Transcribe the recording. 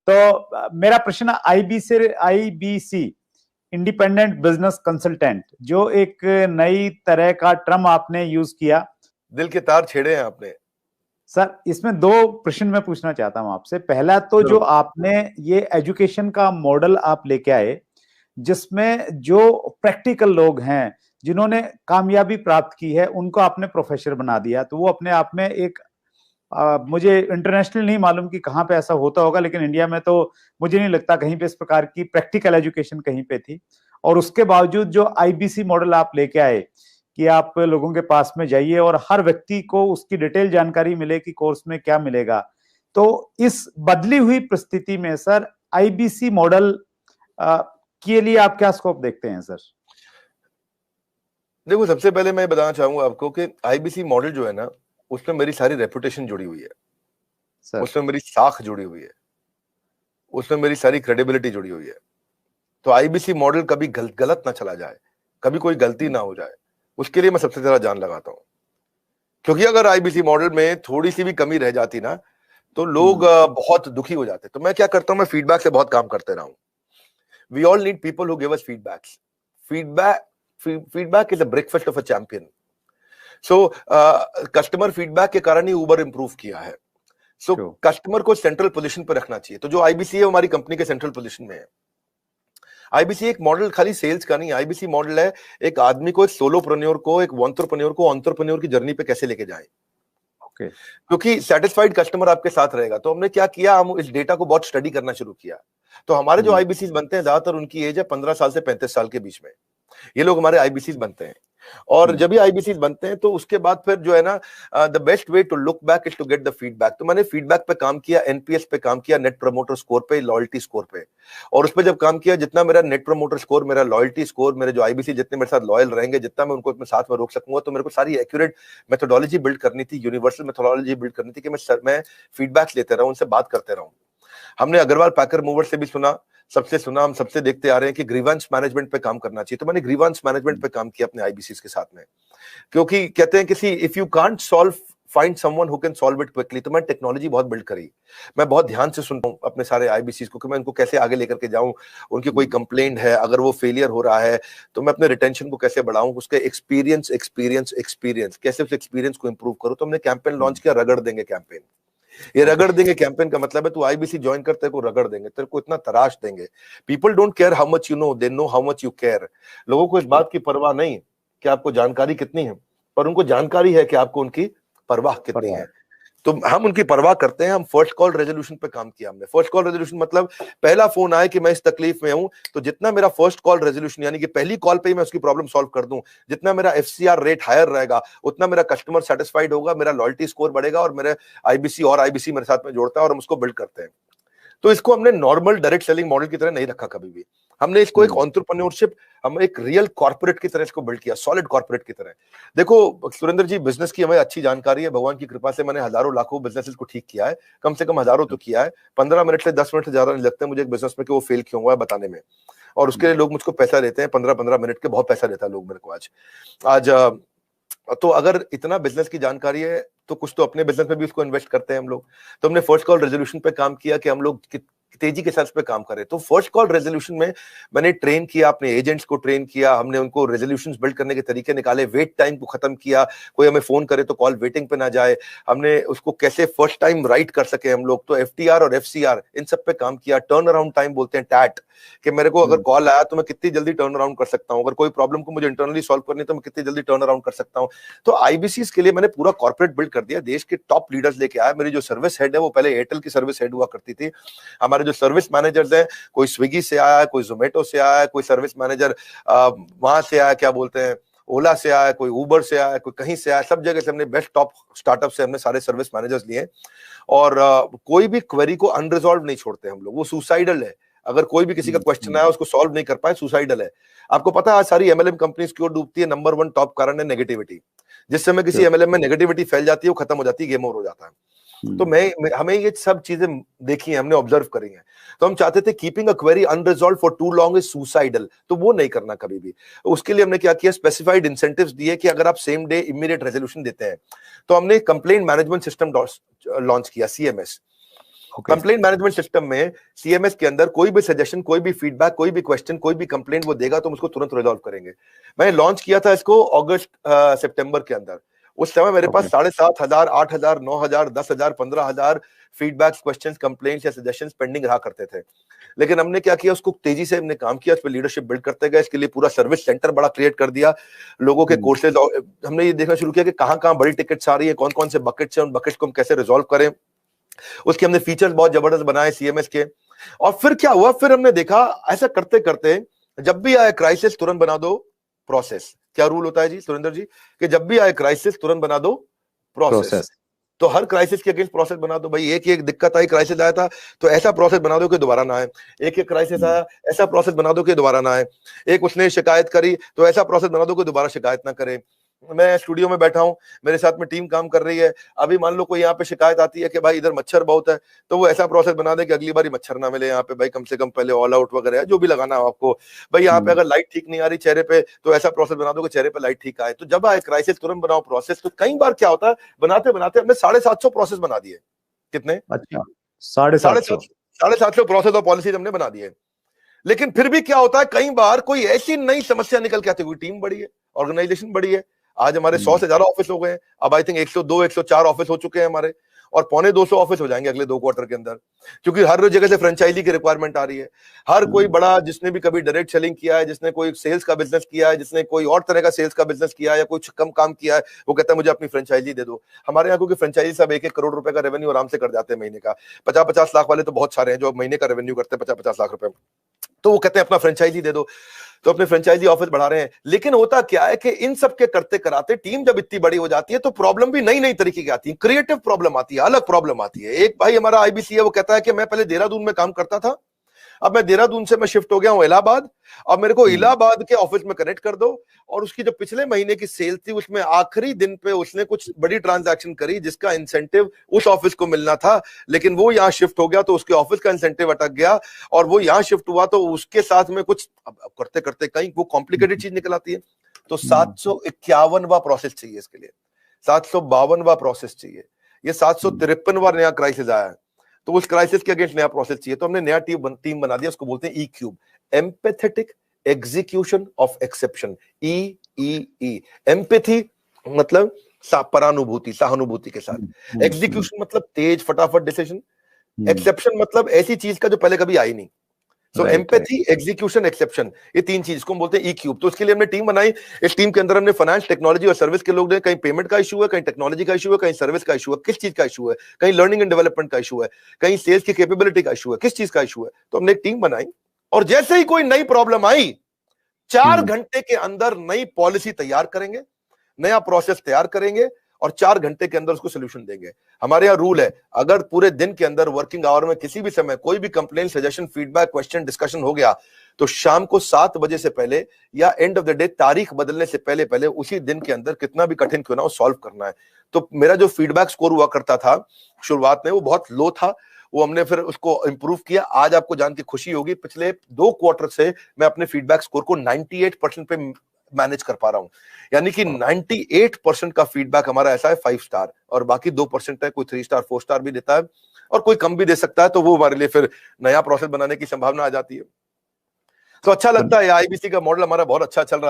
तो मेरा प्रश्न आईबीसी इंडिपेंडेंट बिजनेस कंसल्टेंट, जो एक नई तरह का टर्म आपने यूज किया, दिल के तार छेड़े हैं आपने सर। इसमें दो प्रश्न मैं पूछना चाहता हूं आपसे। पहला तो जो आपने ये एजुकेशन का मॉडल आप लेके आए, जिसमें जो प्रैक्टिकल लोग हैं जिन्होंने कामयाबी प्राप्त की है उनको आपने प्रोफेसर बना दिया, तो वो अपने आप में एक मुझे इंटरनेशनल नहीं मालूम कि कहाँ पे ऐसा होता होगा, लेकिन इंडिया में तो मुझे नहीं लगता कहीं पे इस प्रकार की प्रैक्टिकल एजुकेशन कहीं पे थी। और उसके बावजूद जो आईबीसी मॉडल आप लेके आए कि आप लोगों के पास में जाइए और हर व्यक्ति को उसकी डिटेल जानकारी मिले कि कोर्स में क्या मिलेगा, तो इस बदली हुई परिस्थिति में सर आईबीसी मॉडल के लिए आप क्या स्कोप देखते हैं सर? देखो, सबसे पहले मैं बताना चाहूंगा आपको कि आईबीसी मॉडल जो है ना, उसमें मेरी सारी रेपुटेशन जुड़ी हुई है सर। उसमें मेरी साख जुड़ी हुई है, उसमें मेरी सारी क्रेडिबिलिटी जुड़ी हुई है। तो आईबीसी मॉडल कभी गलत ना चला जाए, कभी कोई गलती ना हो जाए, उसके लिए मैं सबसे ज्यादा जान लगाता हूं। क्योंकि अगर आईबीसी मॉडल में थोड़ी सी भी कमी रह जाती ना, तो लोग बहुत दुखी हो जाते। तो मैं क्या करता हूं, मैं फीडबैक से बहुत काम करते रहा हूं। We all need people who give us feedbacks. Feedback is a breakfast of a champion. So customer feedback के कारण ही उबर इंप्रूव किया है। सो कस्टमर को सेंट्रल पोजीशन पर रखना चाहिए। तो जो आईबीसी है हमारी कंपनी के सेंट्रल पोजीशन में है। आईबीसी एक मॉडल खाली सेल्स का नहीं, आईबीसी मॉडल है एक आदमी को, एक सोलोप्रेन्योर को, एक एंटरप्रेन्योर को एंटरप्रेन्योर की जर्नी पे कैसे लेके जाएं। क्योंकि सेटिस्फाइड कस्टमर आपके साथ रहेगा। तो हमने क्या किया, हम इस डेटा को बहुत स्टडी करना शुरू किया। तो हमारे जो आईबीसी बनते हैं, ज्यादातर उनकी एज है 15 साल से 35 साल के बीच में, ये लोग हमारे आईबीसी बनते हैं। और जब भी आईबीसी बनते हैं तो उसके बाद फिर जो है ना, the best way to look back is to get the feedback. तो मैंने फीडबैक पे काम किया, एनपीएस पे काम किया, नेट प्रमोटर स्कोर पे, लॉयल्टी स्कोर पे। और उस पर जब काम किया, जितना मेरा नेट प्रमोटर स्कोर, मेरा लॉयल्टी स्कोर, मेरे जो आईबीसी जितने मेरे साथ लॉयल रहेंगे, जितना मैं उनको अपने साथ में रोक सकूंगा, तो मेरे को सारी एक्यूरेट मेथोडोलॉजी बिल्ड करनी थी, यूनिवर्सल मेथोडोलॉजी बिल्ड करनी थी कि मैं फीडबैक लेते रहूं, उनसे बात करते रहूं। हमने अग्रवाल पैकर मूवर से भी सुना, सबसे सुना, हम सबसे देखते आ रहे हैं कि ग्रीवेंस मैनेजमेंट पे काम करना चाहिए। तो मैंने ग्रीवेंस मैनेजमेंट पे काम किया अपने आईबीसी के साथ में। क्योंकि कहते हैं किसी if you can't solve, find someone who can solve it quickly. तो मैं टेक्नोलॉजी बहुत बिल्ड करी। मैं बहुत ध्यान से सुनता हूं अपने सारे आईबीसी को कि मैं उनको कैसे आगे लेकर के जाऊं। उनकी कोई कंप्लेंट है, अगर वो फेलियर हो रहा है, तो मैं अपने रिटेंशन को कैसे बढ़ाऊं, उसके एक्सपीरियंस कैसे उस एक्सपीरियंस को इंप्रूव करूं। तो हमने कैंपेन लॉन्च किया, रगड़ देंगे कैंपेन। ये रगड़ देंगे कैंपेन का मतलब है तू आईबीसी ज्वाइन कर, तेरे को रगड़ देंगे, तेरे को इतना तराश देंगे। People don't care how much you know, they know how much you care. लोगों को इस बात की परवाह नहीं कि आपको जानकारी कितनी है, पर उनको जानकारी है कि आपको उनकी परवाह कितनी है। तो हम उनकी परवाह करते हैं। हम फर्स्ट कॉल रेजोल्यूशन पे काम किया हमने। फर्स्ट कॉल रेजोल्यूशन मतलब पहला फोन आए कि मैं इस तकलीफ में हूं, तो जितना मेरा फर्स्ट कॉल रेजोल्यूशन यानी कि पहली कॉल पे ही मैं उसकी प्रॉब्लम सॉल्व कर दूं, जितना मेरा एफसीआर रेट हायर रहेगा, उतना मेरा कस्टमर सेटिस्फाइड होगा, मेरा लॉयल्टी स्कोर बढ़ेगा और मेरे आईबीसी मेरे साथ में जोड़ता है और हम उसको बिल्ड करते हैं। तो इसको हमने नॉर्मल डायरेक्ट सेलिंग मॉडल की तरह नहीं रखा कभी भी। हमने इसको एक एंटरप्रेन्योरशिप, हम एक रियल कॉर्पोरेट की तरह इसको बिल्ड किया, सॉलिड कॉर्पोरेट की तरह। देखो सुरेंद्र जी, बिजनेस की हमें अच्छी जानकारी है, भगवान की कृपा से मैंने हजारों लाखों बिजनेसेस को ठीक किया है, कम से कम हजारों तो किया है। 15 मिनट से 10 मिनट से ज्यादा नहीं लगते मुझे एक बिजनेस में कि वो फेल क्यों हुआ है बताने में। और उसके लिए लोग मुझको पैसा देते हैं, 15-15 मिनट के बहुत पैसा देता है लोग मेरे को आज। तो अगर इतना बिजनेस की जानकारी है तो कुछ तो अपने बिजनेस में भी उसको इन्वेस्ट करते हैं हम लोग। तो हमने फर्स्ट कॉल रेजोल्यूशन पे काम किया कि हम लोग तेजी के साथ पे काम करें। तो फर्स्ट कॉल रेजोल्यूशन में मैंने ट्रेन किया, अपने एजेंट्स को ट्रेन किया, हमने उनको रेजोल्यूशंस बिल्ड करने के तरीके निकाले, वेट टाइम को खत्म किया, कोई हमें फोन करे तो कॉल वेटिंग पे ना जाए, हमने उसको कैसे फर्स्ट टाइम राइट कर सके हम लोग। तो एफटीआर और एफसीआर इन सब पे काम किया। टर्न अराउंड टाइम बोलते हैं टैट, कि मेरे को अगर कॉल आया तो मैं कितनी जल्दी टर्न अराउंड कर सकता हूं, अगर कोई प्रॉब्लम को मुझे इंटरनली सॉल्व करनी है तो मैं कितनी जल्दी टर्न अराउंड कर सकता हूं। तो आईबीसी के लिए मैंने पूरा कॉर्पोरेट बिल्ड कर दिया, देश के टॉप लीडर्स लेके आया। मेरी जो सर्विस हेड है वो पहले एयरटेल की सर्विस हेड हुआ करती थी। हमारे जो सर्विस मैनेजर्स हैं, कोई स्विगी से आया है, कोई जोमेटो से आया है, कोई सर्विस मैनेजर वहां से आया, क्या बोलते हैं, ओला से आया, कोई उबर से आया, कोई कहीं से आया, सब जगह से हमने बेस्ट टॉप स्टार्टअप से हमने सारे सर्विस मैनेजर्स लिए। और कोई भी क्वेरी को अनरिजॉल्व नहीं छोड़ते हम लोग, वो सुसाइडल है। अगर कोई भी किसी का क्वेश्चन आया उसको सॉल्व नहीं कर पाए, सुसाइडल है। आपको पता है आज सारी एमएलएम कंपनीज क्यों डूबती है? नंबर 1 टॉप कारण है नेगेटिविटी। जिस समय किसी एमएलएम में नेगेटिविटी फैल जाती है वो खत्म हो जाती है, गेम ओवर हो जाता है। तो हमें ये सब चीजें देखी है, हमने ऑब्जर्व करी है। तो हम चाहते थे keeping a query unresolved for too long is suicidal, तो वो नहीं करना कभी भी। उसके लिए हमने क्या किया, स्पेसिफाइड इंसेंटिव्स दिए कि अगर आप सेम डे इमीडिएट रेजोल्यूशन देते हैं तो हमने कंप्लेंट मैनेजमेंट सिस्टम लॉन्च किया, सीएमएस। कंप्लेंट मैनेजमेंट सिस्टम में सीएमएस के अंदर कोई भी सजेशन, कोई भी फीडबैक, कोई भी क्वेश्चन, कोई भी कंप्लेंट वो देगा तो हम उसको तुरंत रिजॉल्व करेंगे। मैंने लॉन्च किया था इसको अगस्त सितंबर के अंदर। उस समय मेरे पास 7,500, 8,000, 9,000, 10,000, 15,000 फीडबैक्स, क्वेश्चंस, कंप्लेंट्स या सजेशंस पेंडिंग रहा करते थे। लेकिन हमने क्या किया, उसको तेजी से हमने काम किया, उस पर लीडरशिप बिल्ड करते गए। इसके लिए पूरा सर्विस सेंटर बड़ा क्रिएट कर दिया, लोगों के कोर्सेज, हमने ये देखना शुरू किया कि कहां बड़ी टिकट्स आ रही है, कौन कौन से बकेट्स हैं, उन बकेट्स को हम कैसे रिजॉल्व करें। उसके हमने फीचर्स बहुत जबरदस्त बनाए सीएमएस के। और फिर क्या हुआ, फिर हमने देखा ऐसा करते करते जब भी आए क्राइसिस तुरंत बना दो प्रोसेस। क्या रूल होता है जी सुरेंद्र जी, कि जब भी आए क्राइसिस तुरंत बना दो प्रोसेस। तो हर क्राइसिस के अगेंस्ट प्रोसेस बना दो भाई। एक दिक्कत आई, क्राइसिस आया था, तो ऐसा प्रोसेस बना दो कि दोबारा ना आए। एक क्राइसिस आया, ऐसा प्रोसेस बना दो कि दोबारा ना आए। एक उसने शिकायत करी, तो ऐसा प्रोसेस बना दो कि दोबारा शिकायत ना करे। मैं स्टूडियो में बैठा हूं, मेरे साथ में टीम काम कर रही है, अभी मान लो कोई यहाँ पे शिकायत आती है कि भाई इधर मच्छर बहुत है, तो वो ऐसा प्रोसेस बना दे कि अगली बार मच्छर ना मिले यहाँ पे भाई, कम से कम पहले ऑल आउट वगैरह जो भी लगाना हो आपको भाई। यहाँ पे अगर लाइट ठीक नहीं आ रही चेहरे पे, तो ऐसा प्रोसेस बना दो कि चेहरे पे लाइट ठीक आए। तो जब आए क्राइसिस तुरंत बनाओ प्रोसेस। तो कई बार क्या होता है, बनाते बनाते हमने 750 प्रोसेस बना दिए। कितने? अच्छा, 750 प्रोसेस और पॉलिसीज हमने बना दिए। लेकिन फिर भी क्या होता है, कई बार कोई ऐसी नई समस्या निकल के आती है, टीम बड़ी है, ऑर्गेनाइजेशन बड़ी है। आज हमारे 100 से ज्यादा ऑफिस हो गए हैं, अब आई थिंक 102, 104 ऑफिस हो चुके हैं हमारे, और 250 ऑफिस हो जाएंगे अगले 2 क्वार्टर के अंदर, क्योंकि हर जगह से फ्रेंचाइजी की रिक्वायरमेंट आ रही है। हर कोई बड़ा, जिसने भी कभी डायरेक्ट सेलिंग किया है, जिसने कोई सेल्स का बिजनेस किया है, जिसने कोई और तरह का सेल्स का बिजनेस किया है या कुछ कम काम किया है, वो कहता है मुझे अपनी फ्रेंचाइजी दे दो। हमारे यहाँ क्योंकि फ्रेंचाइजी सब 1-1 करोड़ रुपए का रेवेन्यू आराम से कर जाते हैं महीने का। 50-50 लाख वाले तो बहुत सारे हैं जो महीने का रेवेन्यू करते हैं 50-50 लाख रुपए, तो वो कहते हैं अपना फ्रेंचाइजी दे दो। तो अपने फ्रेंचाइजी ऑफिस बढ़ा रहे हैं। लेकिन होता क्या है कि इन सब के करते कराते टीम जब इतनी बड़ी हो जाती है, तो प्रॉब्लम भी नई नई तरीके की आती है, क्रिएटिव प्रॉब्लम आती है, अलग प्रॉब्लम आती है। एक भाई हमारा आईबीसी है, वो कहता है कि मैं पहले देहरादून में काम करता था, अब मैं देहरादून से मैं शिफ्ट हो गया हूं इलाहाबाद, अब मेरे को इलाहाबाद के ऑफिस में कनेक्ट कर दो। और उसकी जो पिछले महीने की सेल थी, उसमें आखिरी दिन पे उसने कुछ बड़ी ट्रांजैक्शन करी जिसका इंसेंटिव उस ऑफिस को मिलना था, लेकिन वो यहां शिफ्ट हो गया तो उसके ऑफिस का इंसेंटिव अटक गया, और वो यहां शिफ्ट हुआ तो उसके साथ में कुछ करते करते कहीं वो कॉम्प्लिकेटेड चीज निकल आती है। तो 751वां प्रोसेस चाहिए इसके लिए, 752वां प्रोसेस चाहिए, ये 753वां नया क्राइसिस आया है, तो उस क्राइसिस के अगेंस्ट नया प्रोसेस चाहिए। तो हमने नया टीम बना दिया, उसको बोलते हैं E cube, empathetic execution of exception. E empathy मतलब परानुभूति, सहानुभूति के साथ। एग्जीक्यूशन मतलब तेज फटाफट डिसीजन। एक्सेप्शन मतलब ऐसी चीज का जो पहले कभी आई नहीं। सो एम्पैथी, एग्जीक्यूशन, एक्सेप्शन, ये 3 चीज को हम बोलते हैं ई-क्यूब। तो इसके लिए हमने टीम बनाई। इस टीम के अंदर हमने फाइनेंस, टेक्नोलॉजी और सर्विस के लोग हैं। कहीं पेमेंट का इशू है, कहीं टेक्नोलॉजी का इशू है, कहीं सर्विस का इशू है, किस चीज का इशू है, कहीं लर्निंग एंड डेवलपमेंट का इशू है, कहीं सेल्स की कैपेबिलिटी का इशू है, किस चीज का इशू है। तो हमने एक टीम बनाई, और जैसे ही कोई नई प्रॉब्लम आई, 4 घंटे के अंदर नई पॉलिसी तैयार करेंगे, नया प्रोसेस तैयार करेंगे, और 4 घंटे के अंदर उसको सोल्यूशन देंगे। हमारे यहाँ रूल है, अगर पूरे दिन के अंदर वर्किंग आवर में किसी भी समय कोई भी complaint, suggestion, feedback, question, discussion हो गया, तो शाम को 7 बजे से पहले या एंड ऑफ द डे, तारीख बदलने से पहले पहले उसी दिन के अंदर, कितना भी कठिन क्यों ना हो, सॉल्व करना है। तो मेरा जो फीडबैक स्कोर हुआ करता था शुरुआत में, वो बहुत लो था, वो हमने फिर उसको इंप्रूव किया। आज आपको जान के खुशी होगी, पिछले 2 क्वार्टर से मैं अपने फीडबैक स्कोर को 98% पे मैनेज कर पा रहा हूं। यानी कि 98% का फीडबैक हमारा ऐसा है 5 स्टार, और बाकी 2% है, कोई 3 स्टार 4 स्टार भी देता है, और कोई कम भी दे सकता है। तो वो हमारे लिए फिर नया प्रोसेस बनाने की संभावना आ जाती है। तो अच्छा लगता है, आईबीसी का मॉडल हमारा बहुत अच्छा चल रहा है।